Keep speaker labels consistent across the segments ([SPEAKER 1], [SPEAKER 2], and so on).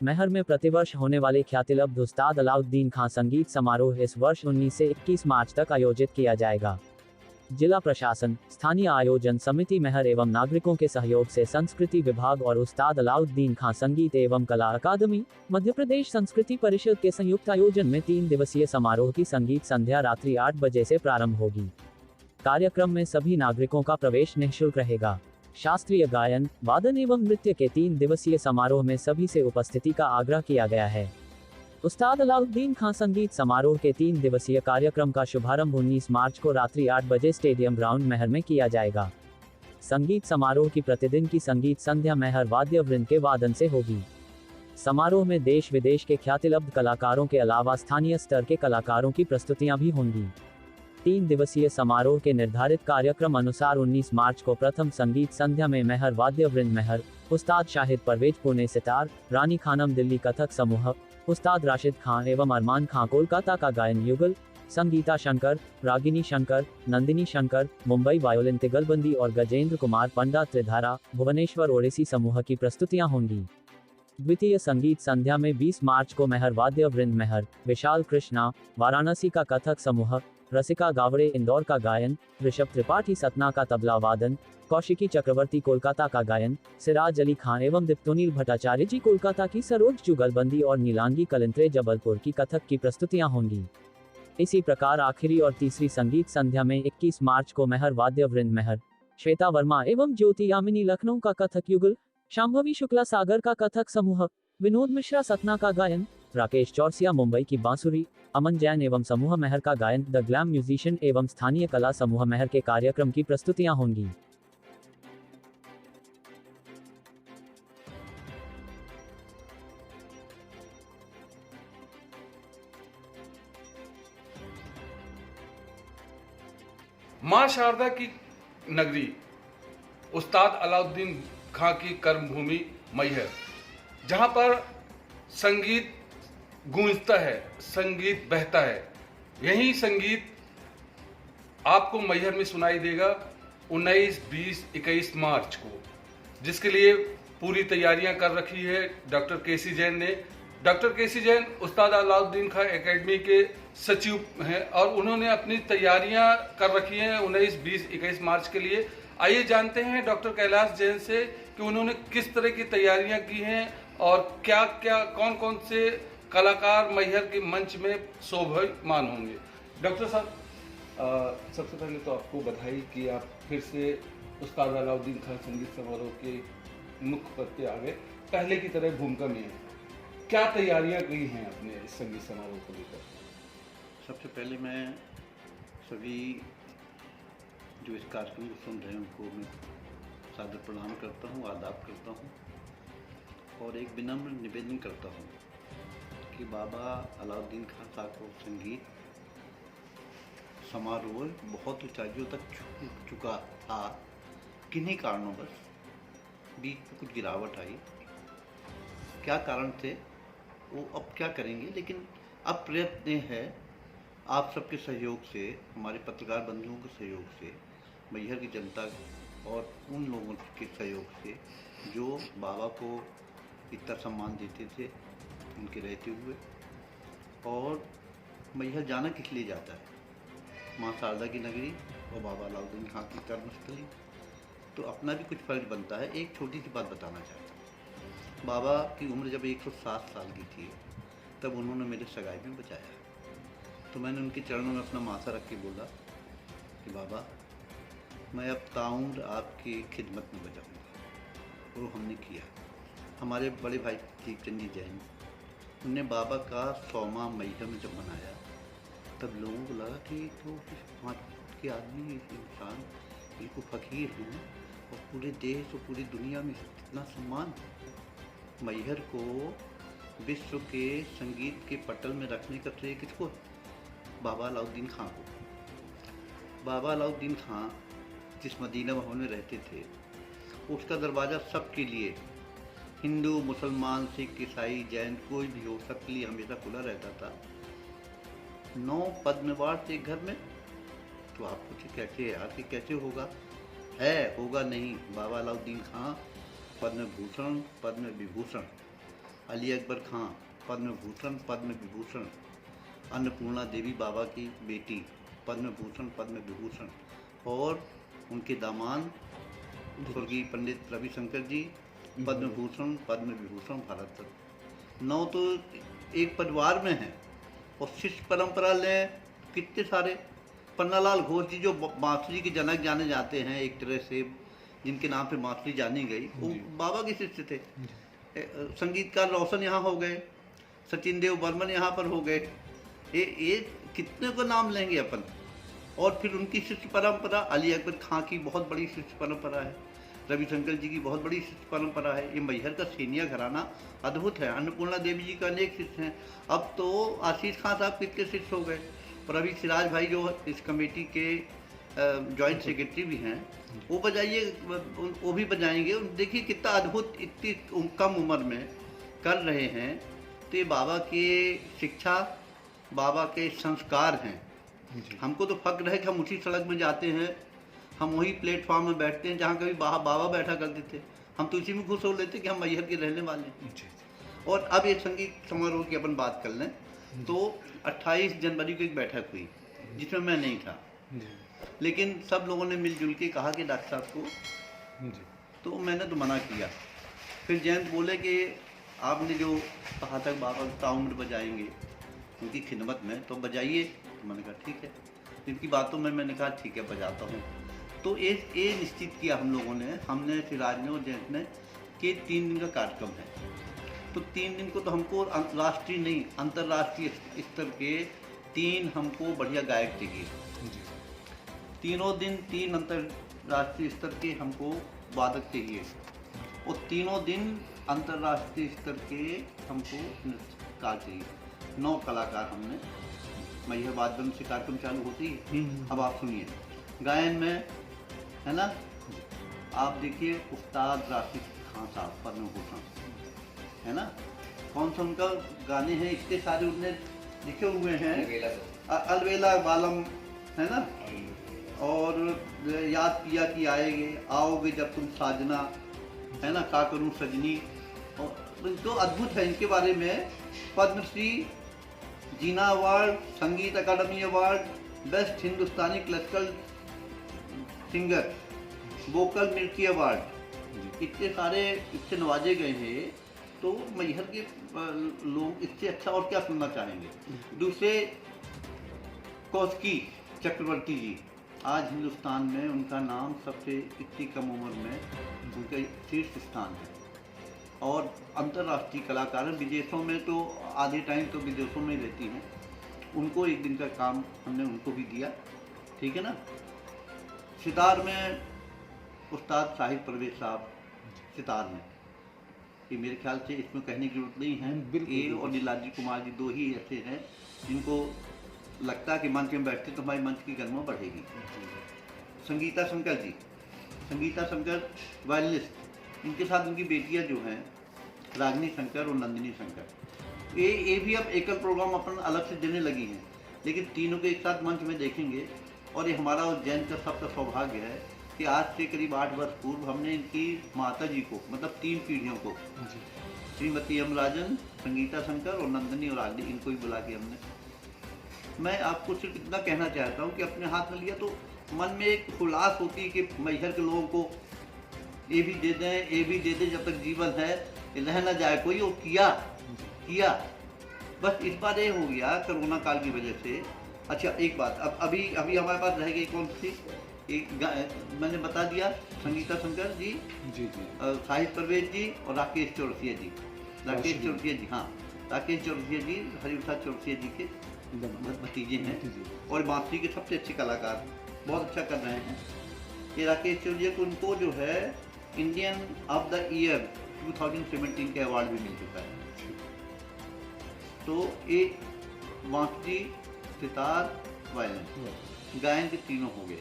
[SPEAKER 1] महर में प्रतिवर्ष होने वाले ख्यातिलब्ध उस्ताद अलाउद्दीन खां संगीत समारोह इस वर्ष 19 से 21 मार्च तक आयोजित किया जाएगा। जिला प्रशासन, स्थानीय आयोजन समिति महर एवं नागरिकों के सहयोग से संस्कृति विभाग और उस्ताद अलाउद्दीन खां संगीत एवं कला अकादमी, मध्य प्रदेश संस्कृति परिषद के संयुक्त आयोजन में 3 दिवसीय समारोह की संगीत संध्या रात्रि 8 बजे से प्रारंभ होगी। कार्यक्रम में सभी नागरिकों का प्रवेश निःशुल्क रहेगा। शास्त्रीय गायन, वादन एवं नृत्य के 3 दिवसीय समारोह में सभी से उपस्थिति का आग्रह किया गया है। उस्ताद अलाउद्दीन खां संगीत समारोह के 3 दिवसीय कार्यक्रम का शुभारंभ 19 मार्च को रात्रि 8 बजे स्टेडियम ग्राउंड महर में किया जाएगा। संगीत समारोह की प्रतिदिन की संगीत संध्या महर वाद्य वृंद के वादन से होगी। समारोह में देश विदेश के ख्यातिलब्ध कलाकारों के अलावा स्थानीय स्तर के कलाकारों की प्रस्तुतियां भी होंगी। 3 दिवसीय समारोह के निर्धारित कार्यक्रम अनुसार 19 मार्च को प्रथम संगीत संध्या में महर वाद्य वृंद महर, उस्ताद शाहिद परवेज पुणे सितार, रानी खानम दिल्ली कथक समूह, उस्ताद राशिद खान एवं अरमान खां कोलकाता का गायन युगल, संगीता शंकर, रागिनी शंकर, नंदिनी शंकर, मुंबई वायोलिन तिगलबंदी और गजेंद्र कुमार पंडा त्रिधारा, भुवनेश्वर ओडिसी समूह की प्रस्तुतियां होंगी। द्वितीय संगीत संध्या में 20 मार्च को महर वाद्य वृंद महर, विशाल कृष्णा, वाराणसी का कथक समूह, रसिका गावड़े इंदौर का गायन, ऋषभ त्रिपाठी सतना का तबला वादन, कौशिकी चक्रवर्ती कोलकाता का गायन, सिराज अली खान एवं दीप्तोनील भट्टाचार्य जी कोलकाता की सरोज जुगलबंदी और नीलांगी कलिंत्रे जबलपुर की कथक की प्रस्तुतियां होंगी। इसी प्रकार आखिरी और तीसरी संगीत संध्या में 21 मार्च को महर वाद्य वृंद महर, श्वेता वर्मा एवं ज्योति यामिनी लखनऊ का कथक युगल, शांभवी शुक्ला सागर का कथक समूह, विनोद मिश्रा सतना का गायन, राकेश चौरसिया मुंबई की बांसुरी, अमन जैन एवं समूह महर का गायन, द ग्लैम म्यूजिशियन एवं स्थानीय कला समूह महर के कार्यक्रम की प्रस्तुतियां होंगी।
[SPEAKER 2] मां शारदा की नगरी, उस्ताद अलाउद्दीन खां की कर्मभूमि मैहर, जहां पर संगीत गूंजता है, संगीत बहता है। यही संगीत आपको मैहर में सुनाई देगा 19, 20, 21 मार्च को, जिसके लिए पूरी तैयारियां कर रखी है डॉक्टर केसी जैन ने। डॉक्टर केसी जैन उस्ताद अलाउद्दीन खां एकेडमी के सचिव हैं और उन्होंने अपनी तैयारियां कर रखी हैं 19, 20, 21 मार्च के लिए। आइए जानते हैं डॉक्टर कैलाश जैन से कि उन्होंने किस तरह की तैयारियां की हैं और क्या क्या कौन कौन से कलाकार मैहर के मंच में शोभायमान होंगे। डॉक्टर साहब, सबसे पहले तो आपको बधाई कि आप फिर से उस्ताद अलाउद्दीन खां संगीत समारोह के मुख्य पद पे आ गए, पहले की तरह भूमिका में है। क्या तैयारियां की हैं अपने इस संगीत समारोह को लेकर?
[SPEAKER 3] सबसे पहले मैं सभी जो इस कार्यक्रम को सुन रहे हैं उनको मैं सादर प्रणाम करता हूँ, आदाब करता हूँ और एक विनम्र निवेदन करता हूँ कि बाबा अलाउद्दीन खां साहब को संगीत समारोह बहुत ऊंचाइयों तक छू चुका था। किन्हीं कारणों बीच में कुछ गिरावट आई, क्या कारण थे वो अब क्या करेंगे, लेकिन अब प्रयत्न है आप सबके सहयोग से, हमारे पत्रकार बंधुओं के सहयोग से, मैहर की जनता और उन लोगों के सहयोग से जो बाबा को इतना सम्मान देते थे उनके रहते हुए। और मैहर जाना किस लिए जाता है? माँ शारदा की नगरी और बाबा अलाउद्दीन खां की कर्मस्थली, तो अपना भी कुछ फर्ज बनता है। एक छोटी सी बात बताना चाहता हूँ। बाबा की उम्र जब 107 साल की थी तब उन्होंने मेरे सगाई में बचाया, तो मैंने उनके चरणों में अपना माथा रख के बोला कि बाबा मैं अब ताउम्र आपकी खिदमत में बचाऊँगा। वो हमने किया। हमारे बड़े भाई दीपचंद जी जैन, उनने बाबा का 100वां मैहर में जब मनाया तब लोगों को लगा कि तो 5 फुट के आदमी, इंसान, बिल्कुल फ़कीर हैं और पूरे देश और पूरी दुनिया में इतना सम्मान। मैहर को विश्व के संगीत के पटल में रखने का श्रेय किसको? बाबा अलाउद्दीन खां को। बाबा अलाउद्दीन खां जिस मदीना भवन में रहते थे उसका दरवाज़ा सबके लिए, हिंदू, मुसलमान, सिख, ईसाई, जैन, कोई भी हो, सबके लिए हमेशा खुला रहता था। 9 पद्म अवार्ड थे घर में, तो आप पूछे कैसे यार कि कैसे होगा? होगा नहीं। बाबा अलाउद्दीन खां पद्म भूषण, पद्म विभूषण अली अकबर खां पद्म भूषण पद्म विभूषण, अन्नपूर्णा देवी बाबा की बेटी पद्म भूषण पद्म विभूषण, और उनके दामाद स्वर्गीय पंडित रविशंकर जी पद्म भूषण पद्म विभूषण भारत रत्न। 9 तो एक परिवार में हैं। और शिष्य परंपरा लें कितने सारे, पन्नालाल घोष जी जो बांसुरी के जनक जाने जाते हैं एक तरह से, जिनके नाम पे बांसुरी जानी गई, वो बाबा के शिष्य थे। संगीतकार रोशन यहाँ हो गए, सचिन देव बर्मन यहाँ पर हो गए, ये कितने को नाम लेंगे अपन। और फिर उनकी शिष्य परंपरा, अली अकबर खां की बहुत बड़ी शिष्य परंपरा है, रविशंकर जी की बहुत बड़ी शिष्य परंपरा है। ये मैहर का सीनियर घराना अद्भुत है। अन्नपूर्णा देवी जी का अनेक शिष्य हैं। अब तो आशीष खां साहब कितने शिष्य हो गए, और अभी सिराज भाई जो इस कमेटी के जॉइंट सेक्रेटरी भी हैं, वो बजाइए, वो भी बजाएंगे। देखिए कितना अद्भुत इतनी कम उम्र में कर रहे हैं। तो ये बाबा की शिक्षा, बाबा के संस्कार हैं। हमको तो फक्र है कि हम उसी सड़क में जाते हैं, हम वही प्लेटफॉर्म में बैठते हैं जहाँ कभी बाबा बैठा करते थे। हम तो इसी में खुश हो लेते कि हम मैहर के रहने वाले हैं। और अब एक संगीत समारोह की अपन बात कर लें तो 28 जनवरी को एक बैठक हुई जिसमें मैं नहीं था, लेकिन सब लोगों ने मिलजुल के कहा कि डॉक्टर साहब को, तो मैंने तो मना किया। फिर जयंत बोले कि आपने जो कहा था बाबा ताउम्र बजाएंगे उनकी खिदमत में, तो बजाइए। तो मैंने कहा ठीक है। इनकी बातों में मैंने कहा ठीक है बजाता हूँ। तो ये निश्चित किया हम लोगों ने, हमने सिराज ने और जयंत ने, कि 3 दिन का कार्यक्रम है। तो 3 दिन को तो हमको राष्ट्रीय नहीं अंतर्राष्ट्रीय स्तर के 3 हमको बढ़िया गायक चाहिए। तीनों दिन 3 अंतर्राष्ट्रीय स्तर के हमको वादक चाहिए, और तीनों दिन अंतर्राष्ट्रीय स्तर के हमको नृत्यकार चाहिए। 9 कलाकार हमने, मैहर वादन से कार्यक्रम चालू होती है। अब आप सुनिए, गायन में है ना, आप देखिए उस्ताद राशिद खान साहब पद्म भूषण, है ना, कौन सा उनका गाने हैं, इतने सारे उनने लिखे हुए हैं। अलवेला बालम, है ना, और याद किया कि आएंगे, आओगे जब तुम साजना, है ना, का करूं सजनी, और तो अद्भुत है। इनके बारे में पद्मश्री, जीना अवार्ड, संगीत अकादमी अवार्ड, बेस्ट हिंदुस्तानी क्लासिकल सिंगर, वोकल मिर्ची अवार्ड, इतने सारे इससे नवाजे गए हैं। तो मैहर के लोग इससे अच्छा और क्या सुनना चाहेंगे। दूसरे कौशिकी चक्रवर्ती जी, आज हिंदुस्तान में उनका नाम सबसे इतनी कम उम्र में उनका शीर्ष स्थान है। और अंतर्राष्ट्रीय कलाकार हैं, विदेशों में तो आधे टाइम तो विदेशों में रहती हैं। उनको एक दिन का काम हमने उनको भी दिया, ठीक है ना। सितार में उस्ताद साहिब परवेज साहब सितार में, ये मेरे ख्याल से इसमें कहने की जरूरत नहीं है। ये और नीलाद्री कुमार जी 2 ही ऐसे हैं जिनको लगता है कि मंच में बैठते तो हमारी मंच की गरिमा बढ़ेगी। संगीता शंकर जी, संगीता शंकर वायलिनिस्ट, इनके साथ उनकी बेटियां जो हैं रागिनी शंकर और नंदिनी शंकर, ये भी अब एकल प्रोग्राम अपन अलग से देने लगी हैं, लेकिन तीनों को एक साथ मंच में देखेंगे। और ये हमारा और जैन का सबका सौभाग्य है कि आज से करीब 8 वर्ष पूर्व हमने इनकी माता जी को, मतलब 3 पीढ़ियों को, श्रीमती यमराजन, संगीता शंकर और नंदिनी और रागिनी, इनको ही बुला के हमने। मैं आपको सिर्फ इतना कहना चाहता हूँ कि अपने हाथ में लिया तो मन में एक खुलास होती है कि मैहर के लोगों को ये भी दे दें, ये भी दे दें, जब तक जीवन है रह ना जाए कोई। और किया बस इस बार ये हो गया कोरोना काल की वजह से। अच्छा एक बात, अब अभी हमारे पास रह गई कौन सी, एक मैंने बता दिया, संगीता शंकर जी, साहिब परवेज जी और राकेश चौरसिया जी। राकेश चौरसिया जी, हाँ, राकेश चौरसिया जी हरिप्रसाद चौरसिया जी के भतीजे हैं और बांसुरी के सबसे अच्छे कलाकार, बहुत अच्छा कर रहे हैं। ये राकेश चौरसिया को, उनको जो है इंडियन ऑफ द ईयर 2017 के अवार्ड भी मिल चुका है। तो ये बांसुरी, सितार, वायलिन, गायन के तीनों हो गए।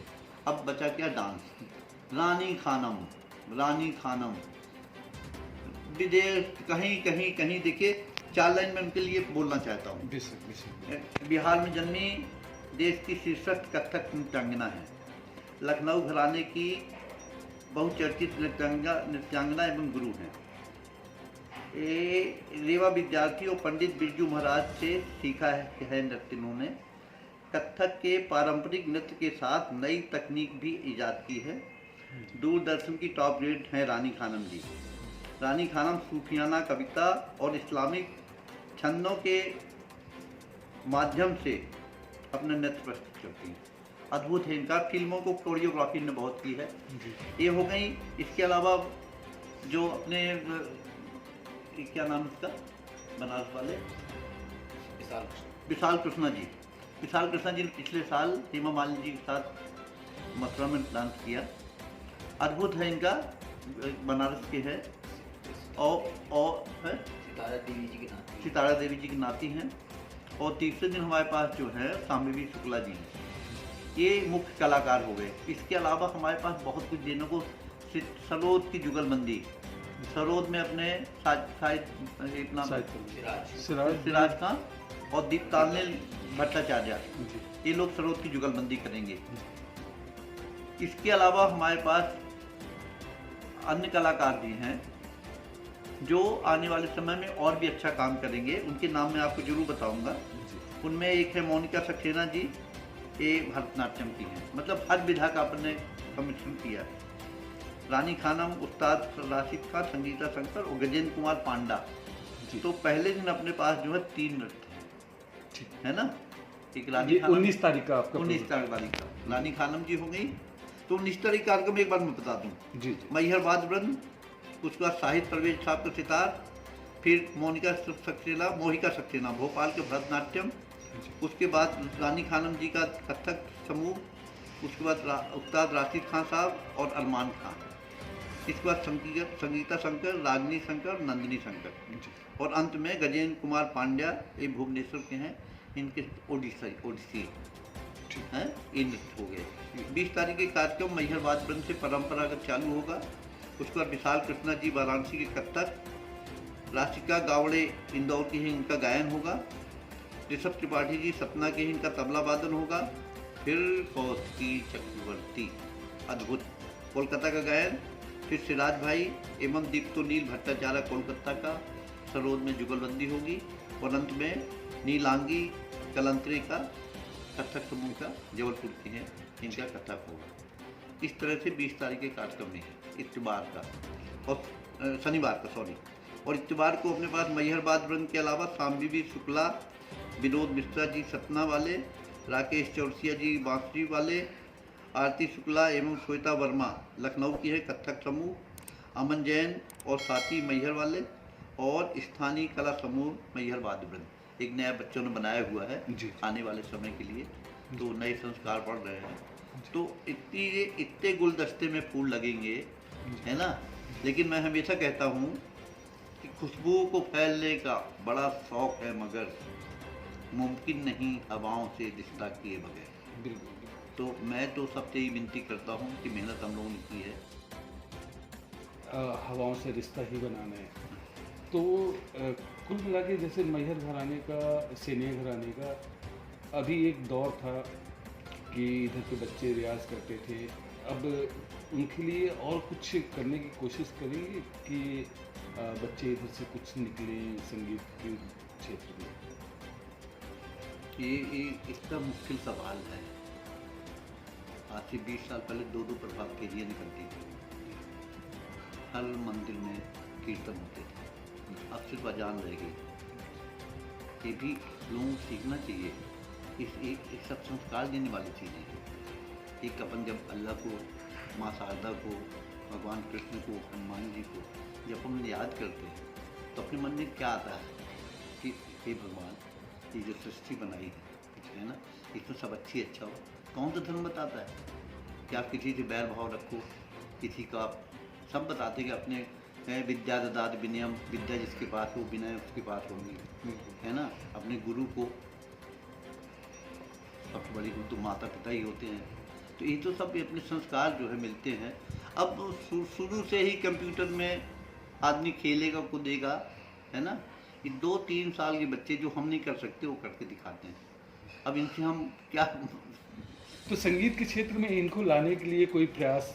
[SPEAKER 3] अब बचा क्या, डांस। रानी खानम विदेश कहीं देखिए 4 लाइन में उनके लिए बोलना चाहता हूँ। बिहार में जन्मी देश की शीर्षक कथक नृत्यांगना है। लखनऊ घराने की बहुचर्चित नृत्यांगना एवं गुरु हैं। ये रेवा विद्यार्थी और पंडित बिरजू महाराज से सीखा है नृत्य इन्होंने। कथक के पारंपरिक नृत्य के साथ नई तकनीक भी ईजाद की है। दूरदर्शन की टॉप रेट हैं रानी खानम जी। रानी खानम सूफियाना कविता और इस्लामिक छंदों के माध्यम से अपना नृत्य प्रस्तुत करती हैं। अद्भुत है इनका। फिल्मों को कोरियोग्राफी ने बहुत की है। ये हो गई। इसके अलावा जो अपने क्या नाम इसका बनारस वाले विशाल कृष्णा जी। विशाल कृष्णा जी ने पिछले साल हेमा मालिनी जी के साथ मथुरा में डांस किया। अद्भुत है इनका। बनारस के है और है सितारा देवी जी की नाती हैं। और तीसरे दिन हमारे पास जो है शाम्भवी शुक्ला जी हैं। ये मुख्य कलाकार हो गए। इसके अलावा हमारे पास बहुत कुछ देने को सरोद की जुगलबंदी, सरोद में अपने अपना सिराज खान और दीपताल भट्टाचार्य, ये लोग सरोद की जुगलबंदी करेंगे। इसके अलावा हमारे पास अन्य कलाकार भी हैं जो आने वाले समय में और भी अच्छा काम करेंगे। उनके नाम मैं आपको जरूर बताऊंगा। उनमें एक है मोनिका सक्सेना जी, ये भरतनाट्यम की हैं। मतलब हर विधा का अपने कमिश्रण किया है। रानी खानम, उस्ताद राशिद खान, संगीता शंकर और गजेंद्र कुमार पांडा। तो पहले दिन अपने पास जो है 3 नृत्य है ना। एक रानी
[SPEAKER 4] 19 तारीख का आपका
[SPEAKER 3] 19 तारीख का रानी खानम जी हो गई। तो 19 तारीख कार्यक्रम एक बार मैं बता दूँ।
[SPEAKER 4] जी
[SPEAKER 3] मैहर वाद्य वृंद, उसके बाद साहित्य परवेज साहब का सितार, फिर मोहिका सक्सेना भोपाल के भरतनाट्यम, उसके बाद रानी खानम जी का कथक समूह, उसके बाद उस्ताद राशिद खान साहब और अरमान खान, इसके बाद संगीता शंकर, रागनी शंकर, नंदिनी शंकर, और अंत में गजेंद्र कुमार पांड्या, ये भुवनेश्वर के हैं, इनके ओडिसी हैं, ये नृत्य हो गए। 20 तारीख के कार्यक्रम मैहर वाद्य वृंद से परंपरागत चालू होगा। उसके बाद विशाल कृष्णा जी वाराणसी के कथक, राशिका गावड़े इंदौर की ही इनका गायन होगा। ऋषभ त्रिपाठी जी सतना के ही इनका तबला वादन होगा। फिर कौशिकी चक्रवर्ती अद्भुत कोलकाता का गायन। फिर सिराज भाई एवं दीप्तोनील भट्टाचार्य कोलकाता का सरोद में जुगलबंदी होगी। और अंत में नीलांगी कलंतरे का कथक समूह का जबलपुर के हैं, इनका कथक होगा। इस तरह से 20 तारीख के कार्यक्रम में है इत्तेबार का और शनिवार का और इत्तेबार को अपने पास मैहर वाद्य वृंद के अलावा शाम्भवी शुक्ला, विनोद मिश्रा जी सतना वाले, राकेश चौरसिया जी बांसुरी वाले, आरती शुक्ला एवं श्वेता वर्मा लखनऊ की है कथक समूह, अमन जैन और साथी मैहर वाले, और स्थानीय कला समूह मैहर वाद्य वृंद। एक नया बच्चों ने बनाया हुआ है आने वाले समय के लिए। तो नए संस्कार पढ़ रहे हैं। तो इतने गुलदस्ते में फूल लगेंगे, है ना। लेकिन मैं हमेशा कहता हूँ कि खुशबू को फैलने का बड़ा शौक है, मगर मुमकिन नहीं हवाओं से रिश्ता किए बगैर।
[SPEAKER 4] बिल्कुल।
[SPEAKER 3] तो मैं तो सबसे ही विनती करता हूँ कि मेहनत हम लोगों ने की है,
[SPEAKER 4] हवाओं से रिश्ता ही बनाना है। तो कुल मिला के जैसे मैहर घराने का, सेनेह घराने का अभी एक दौर था कि इधर के बच्चे रियाज करते थे। अब उनके लिए और कुछ करने की कोशिश करेंगे कि बच्चे इधर से कुछ निकले संगीत के क्षेत्र में?
[SPEAKER 3] ये इसका मुश्किल सवाल है। आज से 20 साल पहले 2-2 प्रभात फेरियाँ निकलती थी, हर मंदिर में कीर्तन होते थे। अब सिर्फ अजान रह गई। ये भी लोगों को सीखना चाहिए। एक सब संस्कार देने वाली चीज़ें हैं। एक अपन जब अल्लाह को, माँ शारदा को, भगवान कृष्ण को, हनुमान जी को जब हम याद करते हैं तो अपने मन में क्या आता है कि हे भगवान, ये जो सृष्टि बनाई है ना, इसमें सब अच्छा हो। कौन सा धर्म बताता है कि आप किसी से बैर भाव रखो, किसी का सब बताते कि अपने विद्या ददात विनयम, विद्या जिसके पास हो विनय उसके पास होगी, है ना। अपने गुरु को, सबसे बड़ी गुरु तो माता पिता ही होते हैं। तो ये तो सब अपने संस्कार जो है मिलते हैं। अब शुरू से ही कंप्यूटर में आदमी खेलेगा कूदेगा, है ना। ये 2-3 साल के बच्चे जो हम नहीं कर सकते वो करके दिखाते हैं। अब इनसे हम क्या।
[SPEAKER 4] तो संगीत के क्षेत्र में इनको लाने के लिए कोई प्रयास,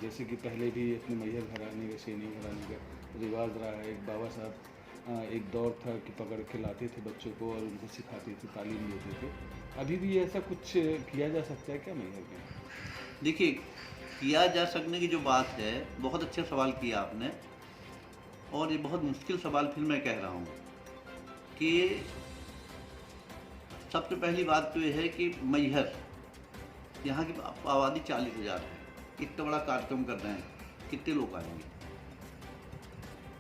[SPEAKER 4] जैसे कि पहले भी अपने मैहर घराने का, सेनेह घराने का रिवाज रहा है। एक बाबा साहब एक दौर था कि पकड़ के लाते थे बच्चों को और उनको सिखाते थे, तालीम देते थे। अभी भी ऐसा कुछ किया जा सकता है क्या मैहर में?
[SPEAKER 3] देखिए, किया जा सकने की जो बात है, बहुत अच्छा सवाल किया आपने, और ये बहुत मुश्किल सवाल फिर मैं कह रहा हूँ कि सबसे पहली बात तो ये है कि मैहर यहाँ की आबादी 40,000 है, इतना बड़ा कार्यक्रम कर रहे हैं, कितने लोग आएंगे?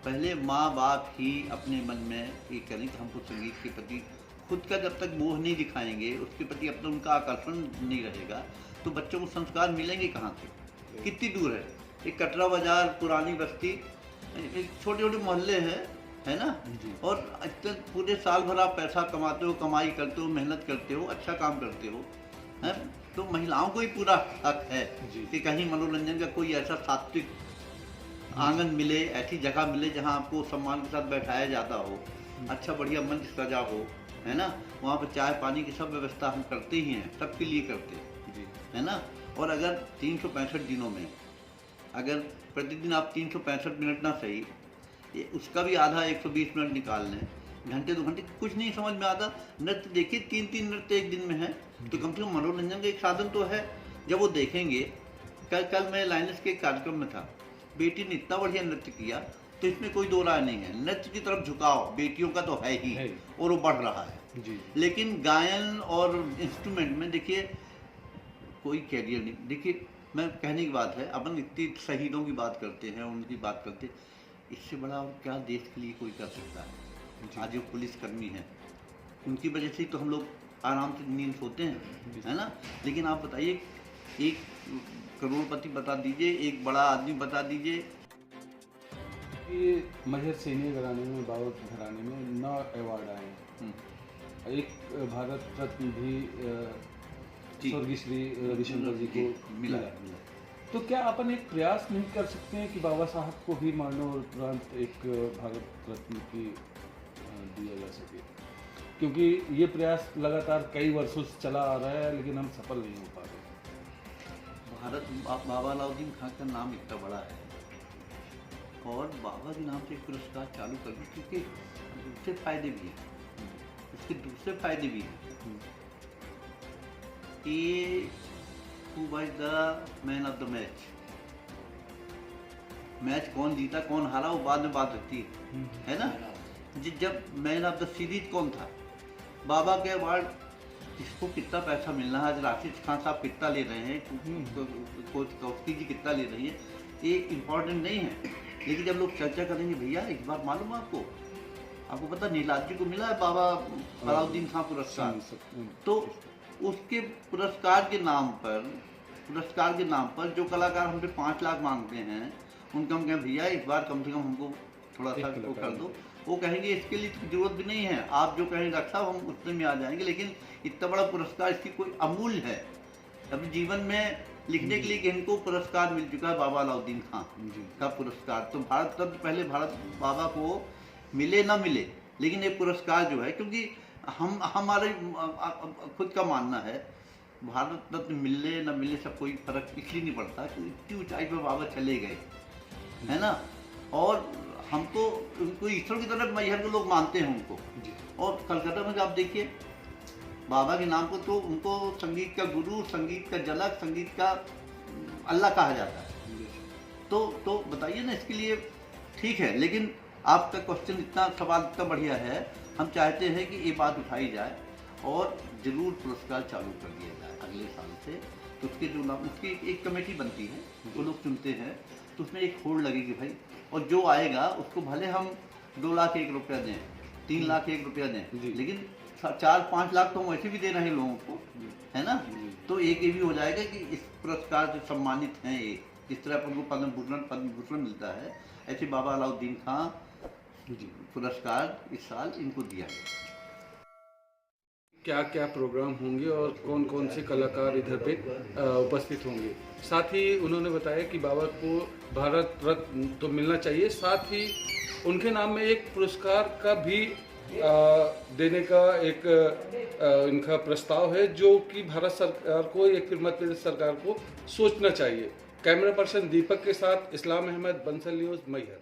[SPEAKER 3] पहले माँ बाप ही अपने मन में ये करें कि हमको संगीत के प्रति खुद का जब तक मोह नहीं दिखाएंगे, उसके प्रति अपना उनका आकर्षण नहीं रहेगा, तो बच्चों को संस्कार मिलेंगे कहाँ से? कितनी दूर है? एक कटरा बाजार, पुरानी बस्ती, छोटे छोटे मोहल्ले हैं, है ना? और इतने पूरे साल भर आप पैसा कमाते हो, कमाई करते हो, मेहनत करते हो, अच्छा काम करते हो, है? तो महिलाओं को ही पूरा हक है कि कहीं मनोरंजन का कोई ऐसा सात्विक आंगन मिले, ऐसी जगह मिले जहां आपको सम्मान के साथ बैठाया जाता हो, अच्छा बढ़िया मंच सजा हो, है ना? वहाँ पर चाय पानी की सब व्यवस्था हम करते ही हैं, सबके लिए करते हैं, है ना? और अगर 365 दिनों में अगर प्रतिदिन आप 365 मिनट ना सही, उसका भी आधा 120 मिनट निकाल लें, घंटे 2 घंटे, कुछ नहीं समझ में आता। नृत्य देखिए, 3 नृत्य एक दिन में है, तो कम से कम मनोरंजन का एक साधन तो है। जब वो देखेंगे, कल मैं लाइनस के कार्यक्रम में था, बेटी ने इतना बढ़िया नृत्य किया, तो इसमें कोई दो राय नहीं है। नृत्य की तरफ झुकाव बेटियों का तो है ही, और वो बढ़ रहा है जी। लेकिन गायन और इंस्ट्रूमेंट में देखिए कोई कैरियर नहीं। देखिए, मैं कहने की बात है, अपन इतनी शहीदों की बात करते हैं, उनकी बात करते हैं, इससे बड़ा और क्या देश के लिए कोई कर सकता है? आज जो पुलिसकर्मी हैं, उनकी वजह से तो हम लोग आराम से नींद सोते हैं, है ना? लेकिन आप बताइए, एक करोड़पति बता दीजिए, एक बड़ा आदमी बता दीजिए।
[SPEAKER 4] ये मैहर सैनिक घराने में, बाबा घराने में 9 अवार्ड आए हैं। एक भारत रत्न भी स्वर्गीय श्री रविशंकर जी को मिला। तो क्या अपन एक प्रयास नहीं कर सकते हैं कि बाबा साहब को भी मरणोपरांत एक भारत रत्न की दिया जा सके? क्योंकि ये प्रयास लगातार कई वर्षों से चला आ रहा है, लेकिन हम सफल नहीं हो पा रहे।
[SPEAKER 3] बाबा अलाउद्दीन खां का नाम इतना बड़ा है, और बाबा के नाम से एक पुरस्कार चालू कर दी, क्योंकि दूसरे फायदे भी हैं, उसके दूसरे फायदे भी हैं। ये who was the man of the match, match कौन जीता कौन हारा वो बाद में बात होती है ना? जब मैन ऑफ द सीरीज कौन था? बाबा के अवार्ड किसको कितना पैसा मिलना है, आज राशिद खान साहब कितना ले रहे हैं, कोच कौस्ती जी कितना ले रही है, ये इम्पोर्टेंट नहीं है। लेकिन जब लोग चर्चा करेंगे, भैया इस बार मालूम आपको पता नीलाद जी को मिला है बाबा अलाउद्दीन खां पुरस्कार, तो उसके पुरस्कार के नाम पर जो कलाकार हमसे 5 लाख मांगते हैं, उनका हम कहें भैया इस बार कम से कम हमको थोड़ा सा वो कर दो, वो कहेंगे इसके लिए तो जरूरत भी नहीं है, आप जो कहेंगे डॉक्टर साहब हम उतने में आ जाएंगे। लेकिन इतना बड़ा पुरस्कार, इसकी कोई अमूल्य है। अपने जीवन में लिखने के लिए कि इनको पुरस्कार मिल चुका है, बाबा अलाउद्दीन खां का पुरस्कार। तो भारत रत्न पहले भारत बाबा को मिले ना मिले, लेकिन ये पुरस्कार जो है, क्योंकि हमारे खुद का मानना है, भारत रत्न मिले ना मिले सब कोई फर्क इसलिए नहीं पड़ता कि इतनी ऊंचाई पर बाबा चले गए, है ना? और हमको उनको ईश्वर की तरफ मैहर के लोग मानते हैं उनको। और कलकत्ता में आप देखिए, बाबा के नाम को तो उनको संगीत का गुरु, संगीत का जनक, संगीत का अल्लाह कहा जाता है। तो बताइए ना, इसके लिए ठीक है। लेकिन आपका क्वेश्चन सवाल इतना बढ़िया है, हम चाहते हैं कि ये बात उठाई जाए और जरूर पुरस्कार चालू कर दिया जाए अगले साल से। तो उसके जो नाम, उसकी एक कमेटी बनती है, वो लोग चुनते हैं, तो उसमें एक होड़ लगेगी भाई, और जो आएगा उसको भले हम 2 लाख 1 रुपया दें, 3 लाख 1 रुपया दें, लेकिन 4-5 लाख तो हम वैसे भी दे रहे हैं लोगों को, है ना? तो एक ये भी हो जाएगा कि इस पुरस्कार से सम्मानित हैं ये, जिस तरह उनको पद्म भूषण मिलता है, ऐसे बाबा अलाउद्दीन खां पुरस्कार इस साल इनको दिया गया।
[SPEAKER 4] क्या क्या प्रोग्राम होंगे और कौन कौन से कलाकार इधर पे उपस्थित होंगे? साथ ही उन्होंने बताया कि बाबा को भारत रत्न तो मिलना चाहिए, साथ ही उनके नाम में एक पुरस्कार का भी देने का एक इनका प्रस्ताव है, जो कि भारत सरकार को या फिर मध्य प्रदेश सरकार को सोचना चाहिए। कैमरा पर्सन दीपक के साथ इस्लाम अहमद, बंसल न्यूज़, मैहर।